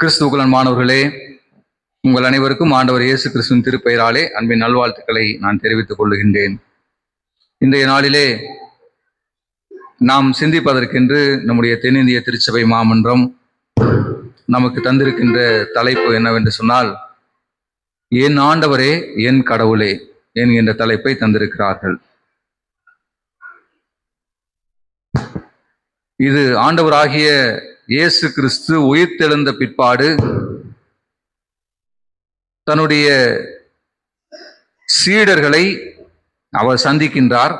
கிறிஸ்துவுக்குள் அன்பானவர்களே, உங்கள் அனைவருக்கும் ஆண்டவர் இயேசு கிறிஸ்துவின் திருப்பெயராலே அன்பின் நல்வாழ்த்துக்களை நான் தெரிவித்துக் கொள்ளுகின்றேன். இன்றைய நாளிலே நாம் சிந்திப்பதற்கென்று நம்முடைய தென்னிந்திய திருச்சபை மாமன்றம் நமக்கு தந்திருக்கின்ற தலைப்பு என்னவென்று சொன்னால், என் ஆண்டவரே என் கடவுளே என்கின்ற தலைப்பை தந்திருக்கிறார்கள். இது ஆண்டவராகிய இயேசு கிறிஸ்து உயிர்த்தெழுந்த பிற்பாடு தன்னுடைய சீடர்களை அவர் சந்திக்கின்றார்.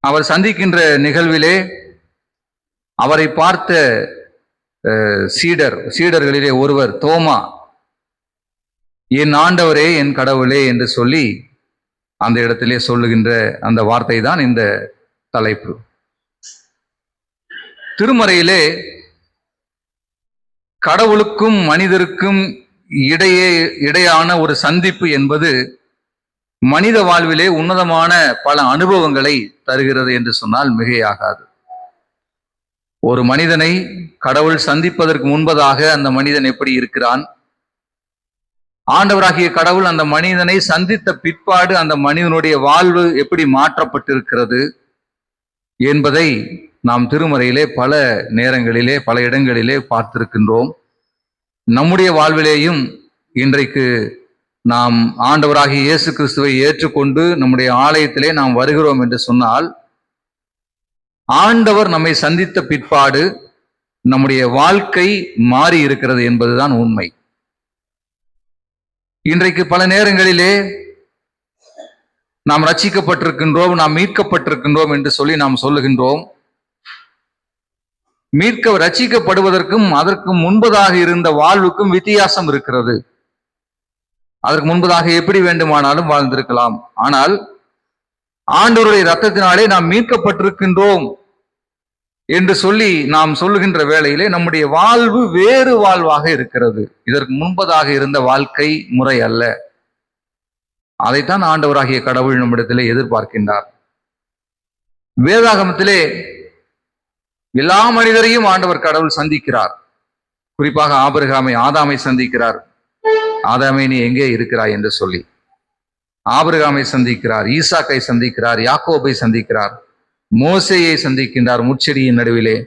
அவர் சந்திக்கின்ற நிகழ்விலே அவரை பார்த்த சீடர்களிலே ஒருவர் தோமா, என் ஆண்டவரே என் கடவுளே என்று சொல்லி அந்த இடத்திலே சொல்லுகின்ற அந்த வார்த்தை தான் இந்த தலைப்பு. திருமறையிலே கடவுளுக்கும் மனிதருக்கும் இடையான ஒரு சந்திப்பு என்பது மனித வாழ்விலே உன்னதமான பல அனுபவங்களை தருகிறது என்று சொன்னால் மிகையாகாது. ஒரு மனிதனை கடவுள் சந்திப்பதற்கு முன்பதாக அந்த மனிதன் எப்படி இருக்கிறான், ஆண்டவராகிய கடவுள் அந்த மனிதனை சந்தித்த பிற்பாடு அந்த மனிதனுடைய வாழ்வு எப்படி மாற்றப்பட்டிருக்கிறது என்பதை நாம் திருமறையிலே பல நேரங்களிலே பல இடங்களிலே பார்த்திருக்கின்றோம். நம்முடைய வாழ்விலேயும் இன்றைக்கு நாம் ஆண்டவராகிய இயேசு கிறிஸ்துவை ஏற்றுக்கொண்டு நம்முடைய ஆலயத்திலே நாம் வருகிறோம் என்று சொன்னால், ஆண்டவர் நம்மை சந்தித்த பிற்பாடு நம்முடைய வாழ்க்கை மாறி இருக்கிறது என்பதுதான் உண்மை. இன்றைக்கு பல நேரங்களிலே நாம் ரட்சிக்கப்பட்டிருக்கின்றோம், நாம் மீட்கப்பட்டிருக்கின்றோம் என்று சொல்லி நாம் சொல்லுகின்றோம். ரட்சிக்கப்படுவதற்கும் அதற்கு முன்பதாக இருந்த வாழ்வுக்கும் வித்தியாசம் இருக்கிறது. அதற்கு முன்பதாக எப்படி வேண்டுமானாலும் வாழ்ந்திருக்கலாம். ஆனால் ஆண்டவருடைய இரத்தத்தினாலே நாம் மீட்கப்பட்டிருக்கின்றோம் என்று சொல்லி நாம் சொல்லுகின்ற வேளையிலே நம்முடைய வாழ்வு வேறு வாழ்வாக இருக்கிறது. இதற்கு முன்பதாக இருந்த வாழ்க்கை முறை அல்ல. அதைத்தான் ஆண்டவராகிய கடவுள் நம்மிடத்திலே எதிர்பார்க்கின்றார். வேதாகமத்திலே எல்லா மனிதரையும் ஆண்டவர் கடவுள் சந்திக்கிறார். குறிப்பாக ஆதாமை சந்திக்கிறார். ஆதாமே நீ எங்கே இருக்கிறாய் என்று சொல்லி ஆபிரகாமை சந்திக்கிறார், ஈசாக்கை சந்திக்கிறார், யாக்கோபை சந்திக்கிறார், மோசேயை சந்திக்கின்றார் முட்செடியின் நடுவிலே,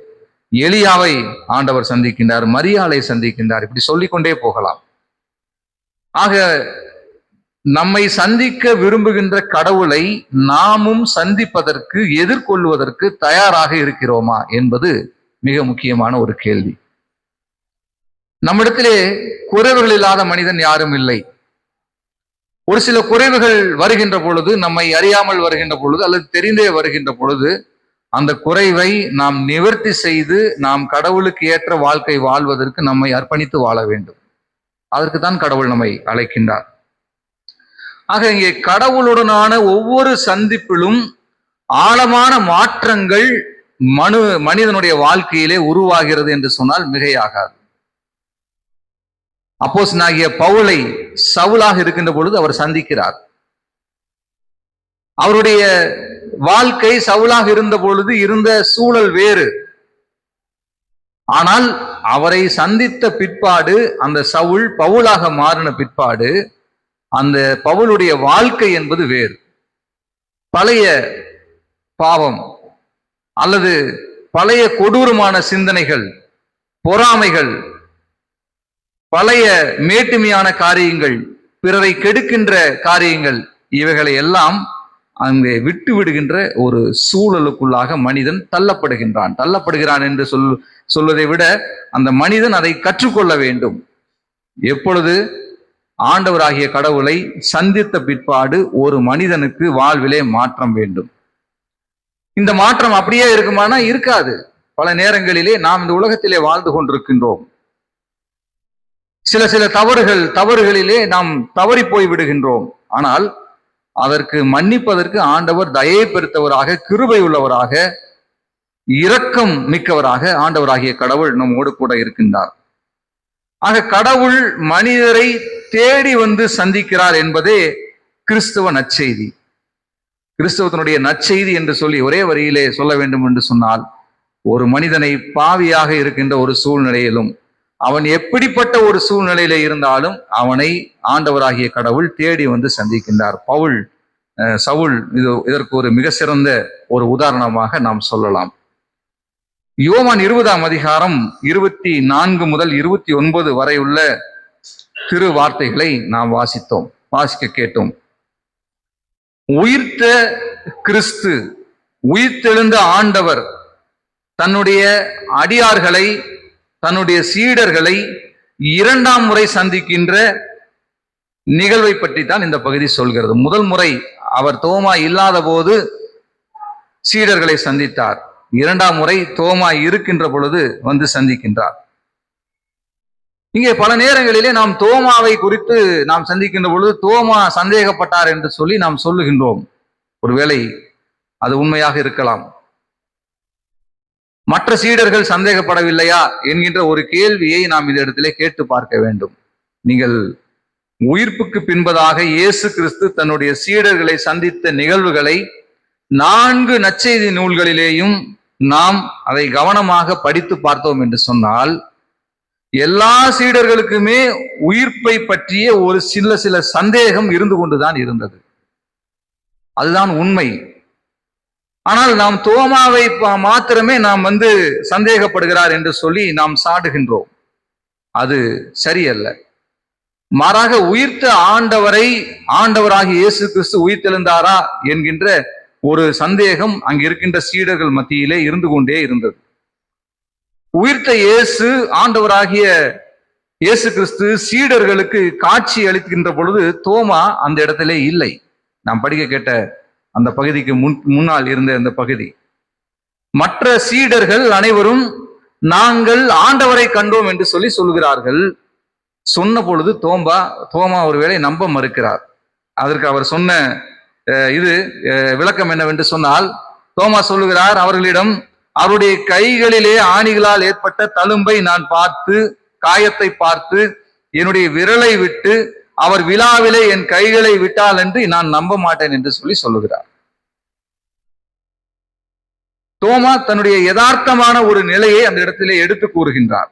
எலியாவை ஆண்டவர் சந்திக்கின்றார், மரியாளை சந்திக்கின்றார். இப்படி சொல்லிக்கொண்டே போகலாம். ஆக நம்மை சந்திக்க விரும்புகின்ற கடவுளை நாமும் சந்திப்பதற்கு எதிர்கொள்வதற்கு தயாராக இருக்கிறோமா என்பது மிக முக்கியமான ஒரு கேள்வி. நம்மிடத்திலே குறைவுகள் இல்லாத மனிதன் யாரும் இல்லை. ஒரு சில குறைவுகள் வருகின்ற பொழுது, நம்மை அறியாமல் வருகின்ற பொழுது அல்லது தெரிந்தே வருகின்ற பொழுது, அந்த குறைவை நாம் நிவர்த்தி செய்து நாம் கடவுளுக்கு ஏற்ற வாழ்க்கை வாழ்வதற்கு நம்மை அர்ப்பணித்து வாழ வேண்டும். அதற்கு தான் கடவுள் நம்மை அழைக்கின்றார். ஆக இங்கே கடவுளுடனான ஒவ்வொரு சந்திப்பிலும் ஆழமான மாற்றங்கள் மனிதனுடைய வாழ்க்கையிலே உருவாகிறது என்று சொன்னால் மிகையாகாது. அப்போஸ்தலனாகிய பவுலை சவுலாக இருக்கின்ற பொழுது அவர் சந்திக்கிறார். அவருடைய வாழ்க்கை சவுலாக இருந்த பொழுது இருந்த சூழல் வேறு. ஆனால் அவரை சந்தித்த பிற்பாடு அந்த சவுல் பவுலாக மாறின பிற்பாடு அந்த பவுலுடைய வாழ்க்கை என்பது வேறு. பழைய பாவம் அல்லது பழைய கொடூரமான சிந்தனைகள், பொறாமைகள், பழைய மேட்டுமையான காரியங்கள், பிறரை கெடுக்கின்ற காரியங்கள், இவைகளை எல்லாம் அங்கே விட்டு விடுகின்ற ஒரு சூழலுக்குள்ளாக மனிதன் தள்ளப்படுகிறான் என்று சொல்வதை விட அந்த மனிதன் அதை கற்றுக்கொள்ள வேண்டும். எப்பொழுது ஆண்டவராகிய கடவுளை சந்தித்த பிற்பாடு ஒரு மனிதனுக்கு வாழ்விலே மாற்றம் வேண்டும். இந்த மாற்றம் அப்படியே இருக்குமானா இருக்காது. பல நேரங்களிலே நாம் இந்த உலகத்திலே வாழ்ந்து கொண்டிருக்கின்றோம். சில தவறுகளிலே நாம் தவறி போய் விடுகின்றோம். ஆனால் அதற்கு மன்னிப்பதற்கு ஆண்டவர் தயை பெருத்தவராக, கிருபை உள்ளவராக, இரக்கம் மிக்கவராக ஆண்டவராகிய கடவுள் நம்மோடு கூட இருக்கின்றார். ஆக கடவுள் மனிதரை தேடி வந்து சந்திக்கிறார் என்பதே கிறிஸ்தவ நற்செய்தி. கிறிஸ்தவத்தினுடைய நற்செய்தி என்று சொல்லி ஒரே வரியிலே சொல்ல வேண்டும் என்று சொன்னால், ஒரு மனிதனை பாவியாக இருக்கின்ற ஒரு சூழ்நிலையிலும் அவன் எப்படிப்பட்ட ஒரு சூழ்நிலையில இருந்தாலும் அவனை ஆண்டவராகிய கடவுள் தேடி வந்து சந்திக்கின்றார். சவுல் இதற்கு ஒரு மிக சிறந்த ஒரு உதாரணமாக நாம் சொல்லலாம். யோவான் 20ஆம் அதிகாரம் 24 முதல் 29 வரை உள்ள திரு வார்த்தைகளை நாம் வாசிக்க கேட்டோம். உயிர்த்த கிறிஸ்து, உயிர்த்தெழுந்த ஆண்டவர் தன்னுடைய அடியார்களை, தன்னுடைய சீடர்களை 2ஆம் முறை சந்திக்கின்ற நிகழ்வை பற்றி தான் இந்த பகுதி சொல்கிறது. முதல் முறை அவர் தோமா இல்லாத போது சீடர்களை சந்தித்தார். 2ஆம் முறை தோமா இருக்கின்ற பொழுது வந்து சந்திக்கின்றார். இங்கே பல நேரங்களிலே நாம் தோமாவை குறித்து நாம் சந்திக்கின்ற பொழுது தோமா சந்தேகப்பட்டார் என்று சொல்லி நாம் சொல்லுகின்றோம். ஒருவேளை அது உண்மையாக இருக்கலாம். மற்ற சீடர்கள் சந்தேகப்படவில்லையா என்கின்ற ஒரு கேள்வியை நாம் இந்த இடத்திலே கேட்டு பார்க்க வேண்டும். நீங்கள் உயிர்ப்புக்கு பின்பதாக இயேசு கிறிஸ்து தன்னுடைய சீடர்களை சந்தித்த நிகழ்வுகளை 4 நற்செய்தி நூல்களிலேயும் நாம் அதை கவனமாக படித்து பார்த்தோம் என்று சொன்னால், எல்லா சீடர்களுக்குமே உயிர்ப்பை பற்றிய ஒரு சில சந்தேகம் இருந்து கொண்டுதான் இருந்தது. அதுதான் உண்மை. ஆனால் நாம் தோமாவை மாத்திரமே நாம் வந்து சந்தேகப்படுகிறார் என்று சொல்லி நாம் சாடுகின்றோம். அது சரியல்ல. மாறாக உயிர்த்த ஆண்டவராகிய இயேசு கிறிஸ்து உயிர்த்தெழுந்தாரா என்கின்ற ஒரு சந்தேகம் அங்கு இருக்கின்ற சீடர்கள் மத்தியிலே இருந்து கொண்டே இருந்தது. உயிர்த்த இயேசு, ஆண்டவராகிய இயேசு கிறிஸ்து சீடர்களுக்கு காட்சி அளிக்கின்ற பொழுது தோமா அந்த இடத்திலே இல்லை. நாம் படிக்க கேட்ட அந்த பகுதிக்கு முன்னால் இருந்த அந்த பகுதி. மற்ற சீடர்கள் அனைவரும் நாங்கள் ஆண்டவரை கண்டோம் என்று சொல்லி சொல்கிறார்கள். சொன்ன பொழுது தோமா ஒருவேளை நம்ப மறுக்கிறார். அதற்கு அவர் சொன்ன விளக்கம் என்னவென்று சொன்னால், தோமா சொல்லுகிறார் அவர்களிடம், அவருடைய கைகளிலே ஆணிகளால் ஏற்பட்ட தழும்பை நான் பார்த்து, காயத்தை பார்த்து, என்னுடைய விரலை விட்டு அவர் விழாவிலே என் கைகளை விட்டால் என்று நான் நம்ப மாட்டேன் என்று சொல்லி சொல்லுகிறார். தோமா தன்னுடைய யதார்த்தமான ஒரு நிலையை அந்த இடத்திலே எடுத்து கூறுகின்றார்.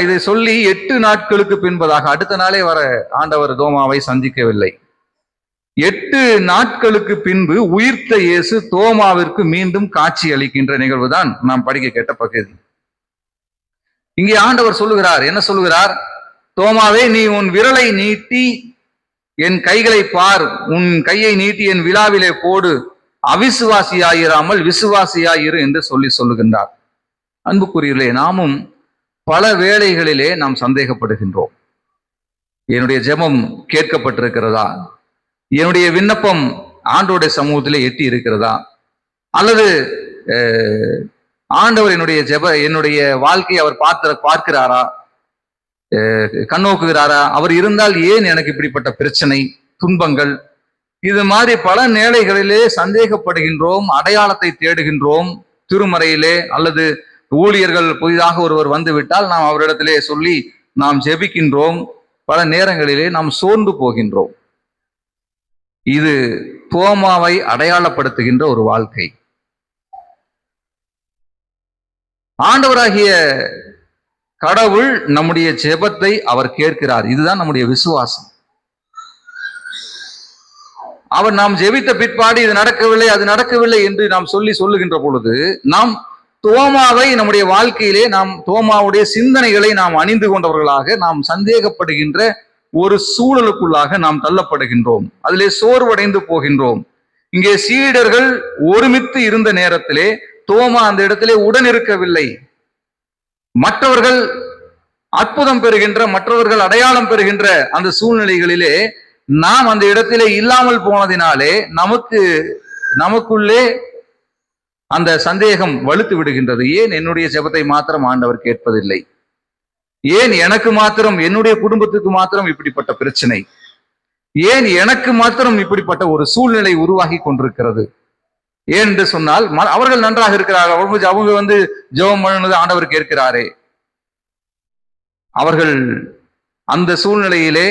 இதை சொல்லி 8 நாட்களுக்கு பின்பதாக, அடுத்த நாளே வர ஆண்டவர் தோமாவை சந்திக்கவில்லை. 8 நாட்களுக்கு பின்பு உயிர்த்த இயேசு தோமாவிற்கு மீண்டும் காட்சி அளிக்கின்ற நிகழ்வுதான் நாம் படிக்க கேட்ட பகுதி. இங்கே ஆண்டவர் சொல்லுகிறார், என்ன சொல்லுகிறார்? தோமாவே, நீ உன் விரலை நீட்டி என் கைகளை பார், உன் கையை நீட்டி என் விழாவிலே போடு, அவிசுவாசியாயிராமல் விசுவாசியாயிரு என்று சொல்லுகின்றார். அன்புக்குரியவர்களே, நாமும் பல வேளைகளிலே நாம் சந்தேகப்படுகின்றோம். என்னுடைய ஜெபம் கேட்கப்பட்டிருக்கிறதா? என்னுடைய விண்ணப்பம் ஆண்டவருடைய சமூகத்திலே எட்டி இருக்கிறதா? அல்லது ஆண்டவர் என்னுடைய வாழ்க்கையை அவர் பார்க்கிறாரா, கண்ணோக்குகிறாரா? அவர் இருந்தால் ஏன் எனக்கு இப்படிப்பட்ட பிரச்சனை, துன்பங்கள்? இது மாதிரி பல நிலைகளிலே சந்தேகப்படுகின்றோம், அடையாளத்தை தேடுகின்றோம். திருமறையிலே அல்லது ஊழியர்கள் புதிதாக ஒருவர் வந்துவிட்டால் நாம் அவரிடத்திலே சொல்லி நாம் ஜெபிக்கின்றோம். பல நேரங்களிலே நாம் சோர்ந்து போகின்றோம். இது தோமாவை அடையாளப்படுத்துகின்ற ஒரு வாழ்க்கை. ஆண்டவராகிய கடவுள் நம்முடைய ஜெபத்தை அவர் கேட்கிறார். இதுதான் நம்முடைய விசுவாசம். அவர் நாம் ஜெபித்த பிற்பாடு இது நடக்கவில்லை, அது நடக்கவில்லை என்று நாம் சொல்லுகின்ற பொழுது, நாம் தோமாவை நம்முடைய வாழ்க்கையிலே, நாம் தோமாவுடைய சிந்தனைகளை நாம் அணிந்து கொண்டவர்களாக நாம் சந்தேகப்படுகின்ற ஒரு சூழலுக்குள்ளாக நாம் தள்ளப்படுகின்றோம். அதிலே சோர்வடைந்து போகின்றோம். இங்கே சீடர்கள் ஒருமித்து இருந்த நேரத்திலே தோமா அந்த இடத்திலே உடன் இருக்கவில்லை. மற்றவர்கள் அற்புதம் பெறுகின்ற, மற்றவர்கள் அடையாளம் பெறுகின்ற அந்த சூழ்நிலைகளிலே நாம் அந்த இடத்திலே இல்லாமல் போனதினாலே நமக்குள்ளே அந்த சந்தேகம் வலுத்து விடுகின்றது. ஏன் என்னுடைய ஜெபத்தை மாத்திரம் ஆண்டவர் கேட்பதில்லை? ஏன் எனக்கு மாத்திரம், என்னுடைய குடும்பத்துக்கு மாத்திரம் இப்படிப்பட்ட பிரச்சனை? ஏன் எனக்கு மாத்திரம் இப்படிப்பட்ட ஒரு சூழ்நிலை உருவாகி கொண்டிருக்கிறது? ஏன் என்று சொன்னால், அவர்கள் நன்றாக இருக்கிறார்கள், அவங்க வந்து ஜெபம் பண்ணுவது ஆண்டவர் கேட்கிறாரே. அவர்கள் அந்த சூழ்நிலையிலே,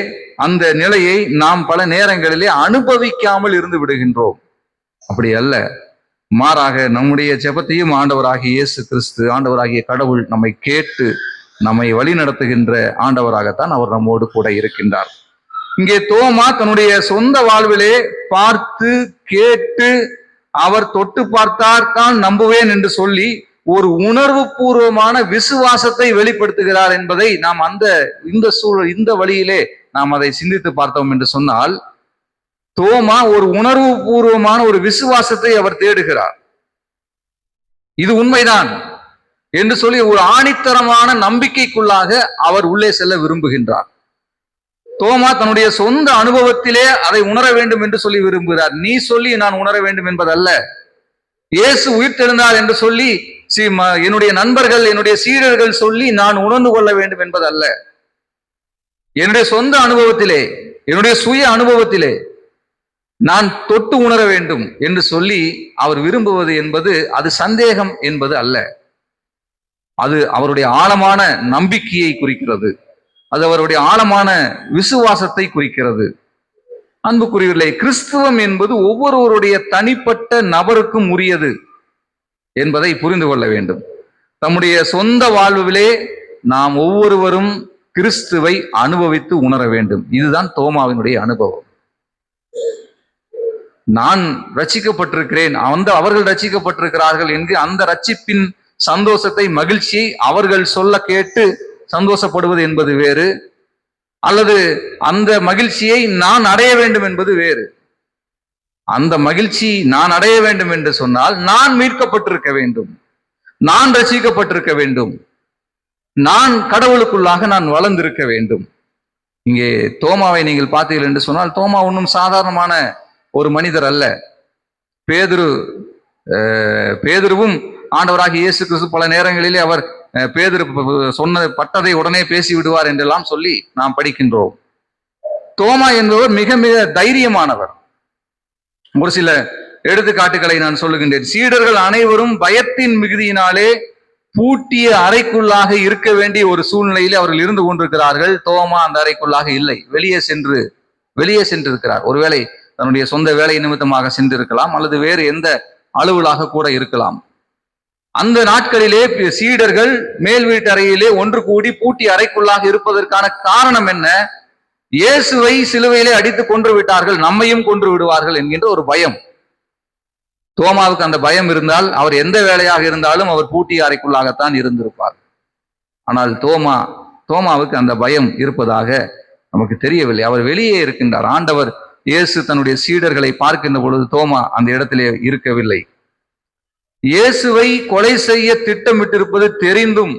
அந்த நிலையை நாம் பல நேரங்களிலே அனுபவிக்காமல் இருந்து விடுகின்றோம். அப்படி அல்ல. மாறாக நம்முடைய ஜெபத்தையும் ஆண்டவராகிய இயேசு கிறிஸ்து, ஆண்டவராகிய கடவுள் நம்மை கேட்டு நம்மை வழி நடத்துகின்ற ஆண்டவராகத்தான் அவர் நம்மோடு கூட இருக்கின்றார். இங்கே தோமா தன்னுடைய சொந்த வாழ்விலே பார்த்து கேட்டு அவர் தொட்டு பார்த்தார் தான் நம்புவேன் என்று சொல்லி ஒரு உணர்வு பூர்வமான விசுவாசத்தை வெளிப்படுத்துகிறார் என்பதை நாம் இந்த வழியிலே நாம் அதை சிந்தித்து பார்த்தோம் என்று சொன்னால், தோமா ஒரு உணர்வு பூர்வமான ஒரு விசுவாசத்தை அவர் தேடுகிறார். இது உண்மைதான் என்று சொல்லி ஒரு ஆணித்தரமான நம்பிக்கைக்குள்ளாக அவர் உள்ளே செல்ல விரும்புகின்றார். தோமா தன்னுடைய சொந்த அனுபவத்திலே அதை உணர வேண்டும் என்று சொல்லி விரும்புகிறார். நீ சொல்லி நான் உணர வேண்டும் என்பதல்ல, இயேசு உயிர்த்தெழுந்தார் என்று சொல்லி என்னுடைய நண்பர்கள், என்னுடைய சீடர்கள் சொல்லி நான் உணர்ந்து கொள்ள வேண்டும் என்பதல்ல, என்னுடைய சொந்த அனுபவத்திலே, என்னுடைய சுய அனுபவத்திலே நான் தொட்டு உணர வேண்டும் என்று சொல்லி அவர் விரும்புவது என்பது அது சந்தேகம் என்பது அல்ல. அது அவருடைய ஆழமான நம்பிக்கையை குறிக்கிறது. அது அவருடைய ஆழமான விசுவாசத்தை குறிக்கிறது. அன்புக்குரியவர்களே, கிறிஸ்துவம் என்பது ஒவ்வொருவருடைய தனிப்பட்ட நபருக்கும் உரியது என்பதை புரிந்து கொள்ள வேண்டும். தம்முடைய சொந்த வாழ்விலே நாம் ஒவ்வொருவரும் கிறிஸ்துவை அனுபவித்து உணர வேண்டும். இதுதான் தோமாவினுடைய அனுபவம். நான் ரட்சிக்கப்பட்டிருக்கிறேன், அவர்கள் ரட்சிக்கப்பட்டிருக்கிறார்கள் என்று அந்த ரட்சிப்பின் சந்தோஷத்தை, மகிழ்ச்சியை அவர்கள் சொல்ல கேட்டு சந்தோஷப்படுவது என்பது வேறு, அல்லது அந்த மகிழ்ச்சியை நான் அடைய வேண்டும் என்பது வேறு. அந்த மகிழ்ச்சி நான் அடைய வேண்டும் என்று சொன்னால் நான் மீட்கப்பட்டிருக்க வேண்டும், நான் ரட்சிக்கப்பட்டிருக்க வேண்டும், நான் கடவுளுக்குள்ளாக நான் வளர்ந்திருக்க வேண்டும். இங்கே தோமாவை நீங்கள் பார்த்தீர்கள் என்று சொன்னால், தோமா ஒன்றும் சாதாரணமான ஒரு மனிதர் அல்ல. பேதுருவும் ஆண்டவராகிய இயேசு கிறிஸ்து பல நேரங்களிலே அவர் பேதுரு சொன்ன பட்டதை உடனே பேசி விடுவார் என்றெல்லாம் சொல்லி நாம் படிக்கின்றோம். தோமா என்பவர் மிக மிக தைரியமானவர். ஒரு சில எடுத்துக்காட்டுகளை நான் சொல்லுகின்றேன். சீடர்கள் அனைவரும் பயத்தின் மிகுதியினாலே பூட்டிய அறைக்குள்ளாக இருக்க வேண்டிய ஒரு சூழ்நிலையிலே அவர்கள் இருந்து கொண்டிருக்கிறார்கள். தோமா அந்த அறைக்குள்ளாக இல்லை, வெளியே சென்றிருக்கிறார். ஒருவேளை தன்னுடைய சொந்த வேலை நிமித்தமாக சென்றிருக்கலாம், அல்லது வேறு எந்த அலுவலாக கூட இருக்கலாம். அந்த நாட்களிலே சீடர்கள் மேல் வீட்டறையிலே ஒன்று கூடி பூட்டி அறைக்குள்ளாக இருப்பதற்கான காரணம் என்ன? இயேசுவை சிலுவையிலே அடித்து கொன்று விட்டார்கள், நம்மையும் கொன்று விடுவார்கள் என்கின்ற ஒரு பயம். தோமாவுக்கு அந்த பயம் இருந்தால் அவர் எந்த வேலையாக இருந்தாலும் அவர் பூட்டிய அறைக்குள்ளாகத்தான் இருந்திருப்பார். ஆனால் தோமாவுக்கு அந்த பயம் இருப்பதாக நமக்கு தெரியவில்லை. அவர் வெளியே இருக்கின்றார். ஆண்டவர் இயேசு தன்னுடைய சீடர்களை பார்க்கின்ற பொழுது தோமா அந்த இடத்திலே இருக்கவில்லை. இயேசுவை கொலை செய்ய திட்டமிட்டிருப்பது தெரிந்தும்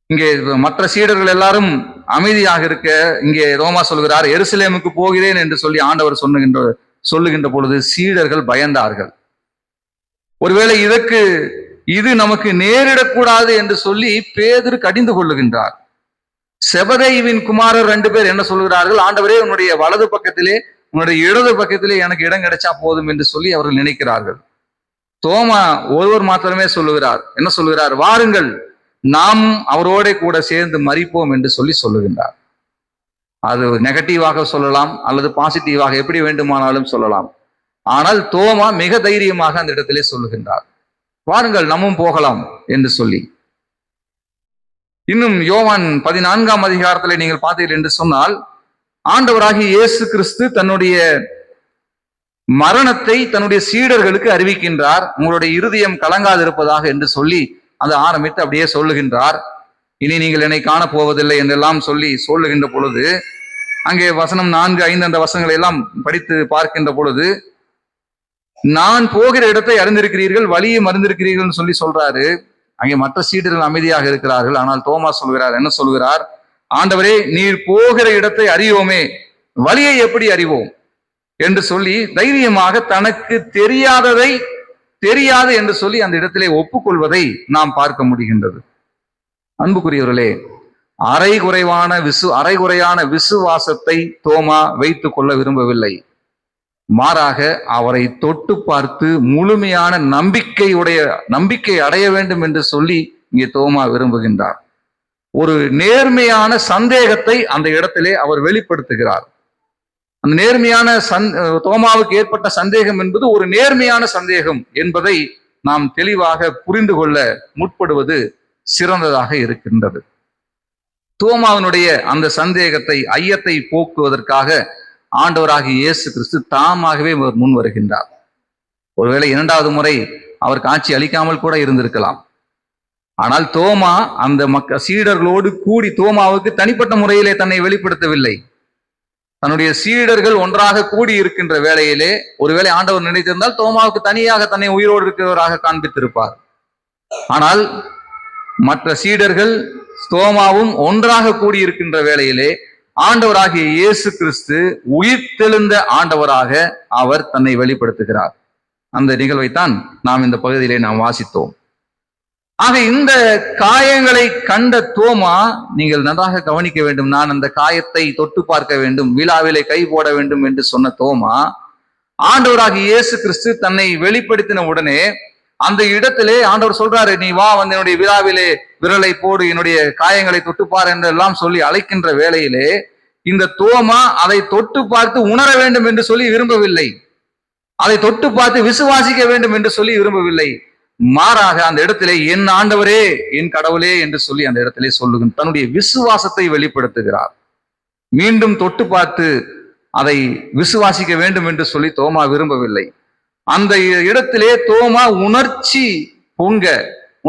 இங்கே மற்ற சீடர்கள் எல்லாரும் அமைதியாக இருக்க, இங்கே தோமா சொல்கிறார், எருசலேமுக்கு போகிறேன் என்று சொல்லி ஆண்டவர் சொல்லுகின்ற பொழுது சீடர்கள் பயந்தார்கள். ஒருவேளை இது நமக்கு நேரிடக்கூடாது என்று சொல்லி பேதுரு கடிந்து கொள்ளுகின்றார். செபதேயுவின் குமாரர் 2 பேர் என்ன சொல்கிறார்கள்? ஆண்டவரே, உன்னுடைய வலது பக்கத்திலே, உன்னுடைய இடது பக்கத்திலே எனக்கு இடம் கிடைச்சா போதும் என்று சொல்லி அவர்கள் நினைக்கிறார்கள். தோமா ஒருவர் மாத்திரமே சொல்லுகிறார். என்ன சொல்லுகிறார்? வாருங்கள், நாம் அவரோட கூட சேர்ந்து மரிப்போம் என்று சொல்லுகின்றார். அது நெகட்டிவாக சொல்லலாம், அல்லது பாசிட்டிவாக, எப்படி வேண்டுமானாலும் சொல்லலாம். ஆனால் தோமா மிக தைரியமாக அந்த இடத்திலே சொல்லுகின்றார், வாருங்கள் நம்மும் போகலாம் என்று சொல்லி. இன்னும் யோவான் 14ஆம் அதிகாரத்திலே நீங்கள் பார்த்தீர்கள் என்று சொன்னால், ஆண்டவராகிய இயேசு கிறிஸ்து தன்னுடைய மரணத்தை தன்னுடைய சீடர்களுக்கு அறிவிக்கின்றார். உங்களுடைய இருதயம் கலங்காதிருப்பதாக என்று சொல்லி அதை ஆரம்பித்து அப்படியே சொல்லுகின்றார். இனி நீங்கள் என்னை காணப்போவதில்லை என்றெல்லாம் சொல்லுகின்ற பொழுது, அங்கே வசனம் 4, 5 அந்த வசனங்களை எல்லாம் படித்து பார்க்கின்ற பொழுது, நான் போகிற இடத்தை அறிந்திருக்கிறீர்கள், வழியை அறிந்திருக்கிறீர்கள் சொல்றாரு. அங்கே மற்ற சீடர்கள் அமைதியாக இருக்கிறார்கள். ஆனால் தோமா என்ன சொல்கிறார்? ஆண்டவரே, நீர் போகிற இடத்தை அறியோமே, வழியை எப்படி அறிவோம் என்று சொல்லி தைரியமாக தனக்கு தெரியாது என்று சொல்லி அந்த இடத்திலே ஒப்புக்கொள்வதை நாம் பார்க்க முடிகின்றது. அன்புக்குரியவர்களே, அரைகுறையான விசுவாசத்தை தோமா வைத்துக் கொள்ள விரும்பவில்லை. மாறாக அவரை தொட்டு பார்த்து முழுமையான நம்பிக்கை அடைய வேண்டும் என்று சொல்லி இங்கே தோமா விரும்புகின்றார். ஒரு நேர்மையான சந்தேகத்தை அந்த இடத்திலே அவர் வெளிப்படுத்துகிறார். அந்த நேர்மையான தோமாவுக்கு ஏற்பட்ட சந்தேகம் என்பது ஒரு நேர்மையான சந்தேகம் என்பதை நாம் தெளிவாக புரிந்து கொள்ள முற்படுவது சிறந்ததாக இருக்கின்றது. தோமாவினுடைய அந்த சந்தேகத்தை, ஐயத்தை போக்குவதற்காக ஆண்டவராகிய இயேசு கிறிஸ்து தாமாகவே முன் வருகின்றார். ஒருவேளை இரண்டாவது முறை அவர் காட்சி அளிக்காமல் கூட இருந்திருக்கலாம். ஆனால் தோமா அந்த சீடர்களோடு கூடி தோமாவுக்கு தனிப்பட்ட முறையிலே தன்னை வெளிப்படுத்தவில்லை. தன்னுடைய சீடர்கள் ஒன்றாக கூடி இருக்கின்ற வேளையிலே ஒருவேளை ஆண்டவர் நினைத்திருந்தால் தோமாவுக்கு தனியாக தன்னை உயிரோடு இருக்கிறவராக காண்பித்திருப்பார். ஆனால் மற்ற சீடர்கள் தோமாவும் ஒன்றாக கூடியிருக்கின்ற வேளையிலே ஆண்டவராகிய இயேசு கிறிஸ்து உயிர்த்தெழுந்த ஆண்டவராக அவர் தன்னை வெளிப்படுத்துகிறார். அந்த நிகழ்வைத்தான் நாம் இந்த பகுதியிலே நாம் வாசித்தோம். ஆக இந்த காயங்களை கண்ட தோமா, நீங்கள் நன்றாக கவனிக்க வேண்டும், நான் அந்த காயத்தை தொட்டு பார்க்க வேண்டும், விழாவிலே கை போட வேண்டும் என்று சொன்ன தோமா, ஆண்டவராகிய இயேசு கிறிஸ்து தன்னை வெளிப்படுத்தின உடனே அந்த இடத்திலே ஆண்டவர் சொல்றாரு, நீ வா, வந்து என்னுடைய விழாவிலே விரலை போடு, என்னுடைய காயங்களை தொட்டுப்பார் என்றெல்லாம் சொல்லி அழைக்கின்ற வேளையிலே இந்த தோமா அதை தொட்டு பார்த்து உணர வேண்டும் என்று சொல்லி விரும்பவில்லை. அதை தொட்டு பார்த்து விசுவாசிக்க வேண்டும் என்று சொல்லி விரும்பவில்லை. மாறாக அந்த இடத்திலே என் ஆண்டவரே, என் கடவுளே என்று சொல்லி அந்த இடத்திலே சொல்லுகின்ற தன்னுடைய விசுவாசத்தை வெளிப்படுத்துகிறார். மீண்டும் தொட்டு பார்த்து அதை விசுவாசிக்க வேண்டும் என்று சொல்லி தோமா விரும்பவில்லை. அந்த இடத்திலே தோமா உணர்ச்சி பொங்க,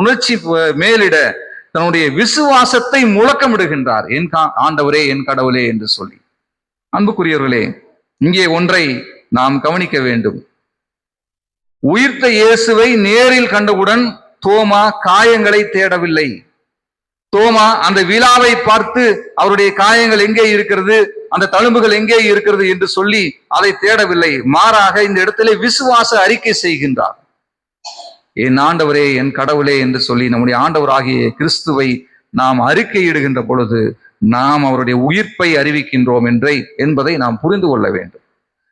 உணர்ச்சி மேலிட தன்னுடைய விசுவாசத்தை முழக்கமிடுகின்றார், என் ஆண்டவரே, என் கடவுளே என்று சொல்லி. அன்புக்குரியவர்களே, இங்கே ஒன்றை நாம் கவனிக்க வேண்டும். உயிர்த்த இயேசுவை நேரில் கண்டவுடன் தோமா காயங்களை தேடவில்லை. தோமா அந்த விழாவை பார்த்து அவருடைய காயங்கள் எங்கே இருக்கிறது, அந்த தழும்புகள் எங்கே இருக்கிறது என்று சொல்லி அதை தேடவில்லை. மாறாக இந்த இடத்திலே விசுவாச அறிக்கை செய்கின்றார். என் ஆண்டவரே, என் கடவுளே என்று சொல்லி நம்முடைய ஆண்டவராகிய கிறிஸ்துவை நாம் அறிக்கையிடுகின்ற பொழுது நாம் அவருடைய உயிர்ப்பை அறிவிக்கின்றோம் என்பதை நாம் புரிந்து கொள்ள வேண்டும்.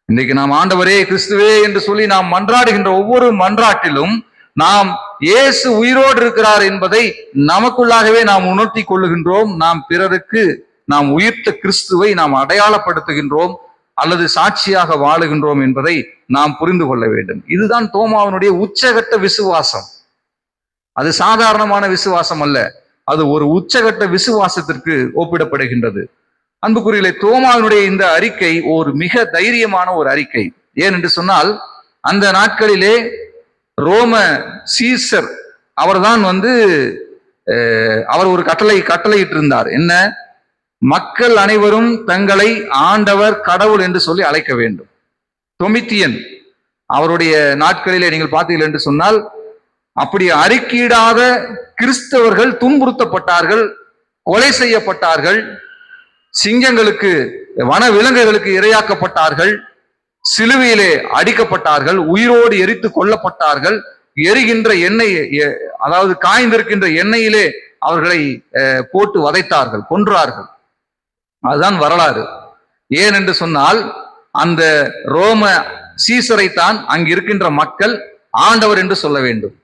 இன்றைக்கு நாம் ஆண்டவரே, கிறிஸ்துவே என்று சொல்லி நாம் மன்றாடுகின்ற ஒவ்வொரு மன்றாட்டிலும் நாம் இயேசு உயிரோடு இருக்கிறார் என்பதை நமக்குள்ளாகவே நாம் உணர்த்தி கொள்ளுகின்றோம். நாம் பிறருக்கு நாம் உயிர்த்த கிறிஸ்துவை நாம் அடையாளப்படுத்துகின்றோம் அல்லது சாட்சியாக வாழுகின்றோம் என்பதை நாம் புரிந்து கொள்ள வேண்டும். இதுதான் தோமாவினுடைய உச்சகட்ட விசுவாசம். அது சாதாரணமான விசுவாசம் அல்ல, அது ஒரு உச்சகட்ட விசுவாசத்திற்கு ஒப்பிடப்படுகின்றது. அன்புக்குரியவர்களே, தோமாவினுடைய இந்த அறிக்கை ஒரு மிக தைரியமான ஒரு அறிக்கை. ஏன் என்று சொன்னால், அந்த நாட்களிலே ரோம சீசர் அவர்தான் அவர் ஒரு கட்டளையிட்டு இருந்தார். என்ன? மக்கள் அனைவரும் தங்களை ஆண்டவர், கடவுள் என்று சொல்லி அழைக்க வேண்டும். டொமித்தியன் அவருடைய நாட்களிலே நீங்கள் பார்த்தீர்கள் என்று சொன்னால், அப்படி அறிக்கையிடாத கிறிஸ்தவர்கள் துன்புறுத்தப்பட்டார்கள், கொலை செய்யப்பட்டார்கள், சிங்கங்களுக்கு, வன விலங்குகளுக்கு இரையாக்கப்பட்டார்கள், சிலுவையிலே அடிக்கப்பட்டார்கள், உயிரோடு எரித்து கொல்லப்பட்டார்கள். எரிகின்ற எண்ணெய், அதாவது காய்ந்திருக்கின்ற எண்ணெயிலே அவர்களை போட்டு வதைத்தார்கள், கொன்றார்கள். அதுதான் வரலாறு. ஏன் என்று சொன்னால், அந்த ரோம சீசரைத்தான் அங்கு இருக்கின்ற மக்கள் ஆண்டவர் என்று சொல்ல வேண்டும்,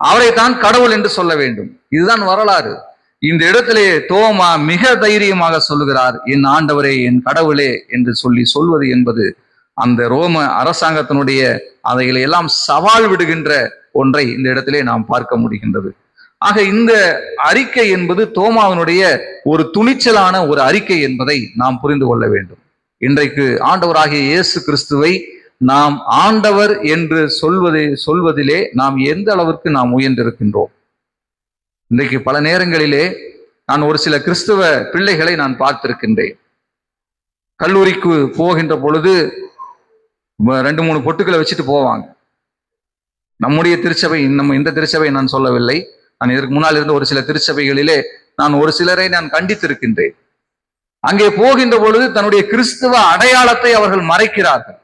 அவரைத்தான் கடவுள் என்று சொல்ல வேண்டும். இதுதான் வரலாறு. இந்த இடத்திலே தோமா மிக தைரியமாக சொல்லுகிறார், என் ஆண்டவரே, என் கடவுளே என்று சொல்வது என்பது அந்த ரோம அரசாங்கத்தினுடைய அதைகளை எல்லாம் சவால் விடுகின்ற ஒன்றை இந்த இடத்திலே நாம் பார்க்க முடிகின்றது. ஆக இந்த அறிக்கை என்பது தோமாவினுடைய ஒரு துணிச்சலான ஒரு அறிக்கை என்பதை நாம் புரிந்து கொள்ள வேண்டும். இன்றைக்கு ஆண்டவராகிய இயேசு கிறிஸ்துவை நாம் ஆண்டவர் என்று சொல்வதிலே நாம் எந்த அளவிற்கு நாம் முயன்றிருக்கின்றோம். இன்றைக்கு பல நேரங்களிலே நான் ஒரு சில கிறிஸ்துவ பிள்ளைகளை நான் பார்த்திருக்கின்றேன். கல்லூரிக்கு போகின்ற பொழுது 2-3 பொட்டுக்களை வச்சுட்டு போவாங்க. நம்முடைய திருச்சபை, இந்த திருச்சபை நான் சொல்லவில்லை, நான் இதற்கு முன்னால் இருந்த ஒரு சில திருச்சபைகளிலே நான் ஒரு சிலரை நான் கண்டித்திருக்கின்றேன். அங்கே போகின்ற பொழுது தன்னுடைய கிறிஸ்துவ அடையாளத்தை அவர்கள் மறைக்கிறார்கள்.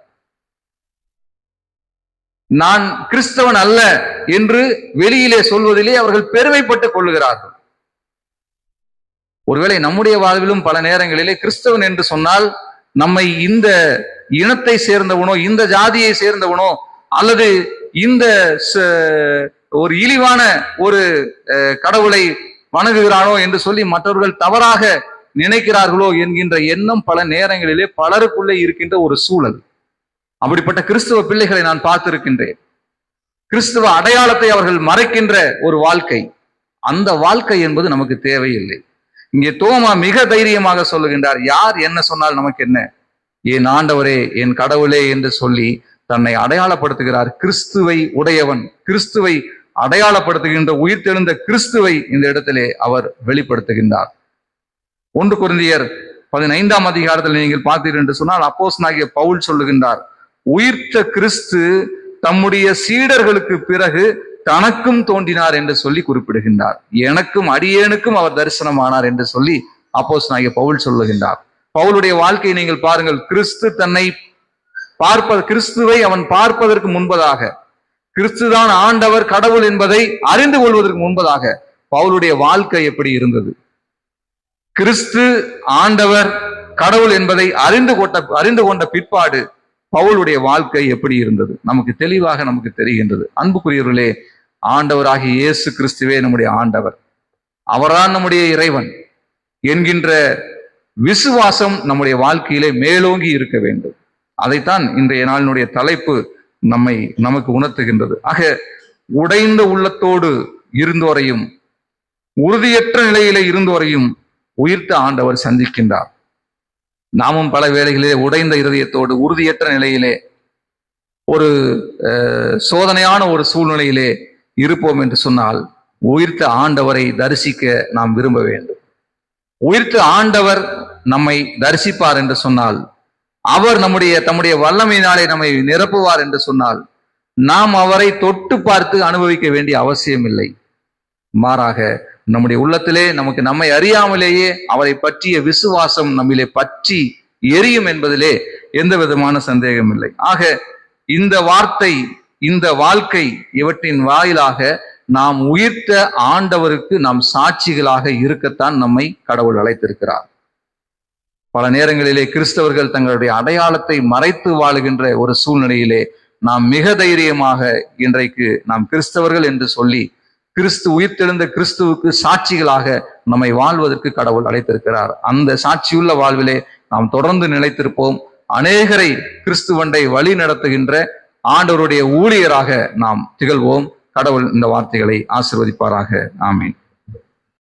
நான் கிறிஸ்தவன் அல்ல என்று வெளியிலே சொல்வதிலே அவர்கள் பெருமைப்பட்டுக் கொள்ளுகிறார்கள். ஒருவேளை நம்முடைய வாழ்விலும் பல நேரங்களிலே கிறிஸ்தவன் என்று சொன்னால் நம்மை இந்த இனத்தை சேர்ந்தவனோ, இந்த ஜாதியை சேர்ந்தவனோ, அல்லது இந்த ஒரு இழிவான ஒரு கடவுளை வணங்குகிறானோ என்று சொல்லி மற்றவர்கள் தவறாக நினைக்கிறார்களோ என்கின்ற எண்ணம் பல நேரங்களிலே பலருக்குள்ளே இருக்கின்ற ஒரு சூழல். அப்படிப்பட்ட கிறிஸ்துவ பிள்ளைகளை நான் பார்த்திருக்கின்றேன். கிறிஸ்துவ அடையாளத்தை அவர்கள் மறைக்கின்ற ஒரு வாழ்க்கை. அந்த வாழ்க்கை என்பது நமக்கு தேவையில்லை. இங்கே தோமா மிக தைரியமாக சொல்லுகின்றார், யார் என்ன சொன்னால் நமக்கு என்ன, என் ஆண்டவரே என் கடவுளே என்று சொல்லி தன்னை அடையாளப்படுத்துகிறார். கிறிஸ்துவை உடையவன், கிறிஸ்துவை அடையாளப்படுத்துகின்ற உயிர்த்தெழுந்த கிறிஸ்துவை இந்த இடத்திலே அவர் வெளிப்படுத்துகின்றார். 1 கொரிந்தியர் 15ஆம் அதிகாரத்தில் நீங்கள் பார்த்தீர்கள் என்று சொன்னால் அப்போஸ்தலனாகிய பவுல் சொல்லுகின்றார், உயிர்த்த கிறிஸ்து தம்முடைய சீடர்களுக்கு பிறகு தனக்கும் தோன்றினார் என்று சொல்லி குறிப்பிடுகின்றார். எனக்கும் அடியேனுக்கும் அவர் தரிசனமானார் என்று சொல்லி அப்போஸ்தலனாகிய பவுல் சொல்லுகின்றார். பவுலுடைய வாழ்க்கையை நீங்கள் பாருங்கள். கிறிஸ்துவை அவன் பார்ப்பதற்கு முன்பதாக, கிறிஸ்துதான் ஆண்டவர் கடவுள் என்பதை அறிந்து கொள்வதற்கு முன்பதாக பவுலுடைய வாழ்க்கை எப்படி இருந்தது? கிறிஸ்து ஆண்டவர் கடவுள் என்பதை அறிந்து கொண்ட பிற்பாடு பவுலுடைய வாழ்க்கை எப்படி இருந்தது? நமக்கு தெளிவாக நமக்கு தெரிகின்றது. அன்புக்குரியவர்களே, ஆண்டவராகிய இயேசு கிறிஸ்துவே நம்முடைய ஆண்டவர், அவர்தான் நம்முடைய இறைவன் என்கின்ற விசுவாசம் நம்முடைய வாழ்க்கையிலே மேலோங்கி இருக்க வேண்டும். அதைத்தான் இன்றைய நாளினுடைய தலைப்பு நமக்கு உணர்த்துகின்றது. ஆக உடைந்த உள்ளத்தோடு இருந்தோரையும் உறுதியற்ற நிலையிலே இருந்தோரையும் உயிர்த்த ஆண்டவர் சந்திக்கின்றார். நாமும் பல வேளைகளிலே உடைந்த இருதயத்தோடு உறுதியற்ற நிலையிலே ஒரு சோதனையான ஒரு சூழ்நிலையிலே இருப்போம் என்று சொன்னால் உயிர்த்த ஆண்டவரை தரிசிக்க நாம் விரும்ப வேண்டும். உயிர்த்த ஆண்டவர் நம்மை தரிசிப்பார் என்று சொன்னால், அவர் தம்முடைய வல்லமையினாலே நம்மை நிரப்புவார் என்று சொன்னால், நாம் அவரை தொட்டு பார்த்து அனுபவிக்க வேண்டிய அவசியம் இல்லை. மாறாக நம்முடைய உள்ளத்திலே நம்மை அறியாமலேயே அவரை பற்றிய விசுவாசம் நம்மிலே பற்றி எரியும் என்பதிலே எந்த விதமான சந்தேகம் இல்லை. ஆக இந்த வார்த்தை, இந்த வாழ்க்கை, இவற்றின் வாயிலாக நாம் உயிர்த்த ஆண்டவருக்கு நாம் சாட்சிகளாக இருக்கத்தான் நம்மை கடவுள் அழைத்திருக்கிறார். பல நேரங்களிலே கிறிஸ்தவர்கள் தங்களுடைய அடையாளத்தை மறைத்து வாழுகின்ற ஒரு சூழ்நிலையிலே நாம் மிக தைரியமாக இன்றைக்கு நாம் கிறிஸ்தவர்கள் என்று சொல்லி கிறிஸ்து உயிர்த்தெழுந்த கிறிஸ்துவுக்கு சாட்சிகளாக நம்மை வாழ்வதற்கு கடவுள் அழைத்திருக்கிறார். அந்த சாட்சியுள்ள வாழ்விலே நாம் தொடர்ந்து நிலைத்திருப்போம். அநேகரை கிறிஸ்துவண்டை வழி நடத்துகின்ற ஆண்டவருடைய ஊழியராக நாம் திகழ்வோம். கடவுள் இந்த வார்த்தைகளை ஆசீர்வதிப்பாராக. ஆமீன்.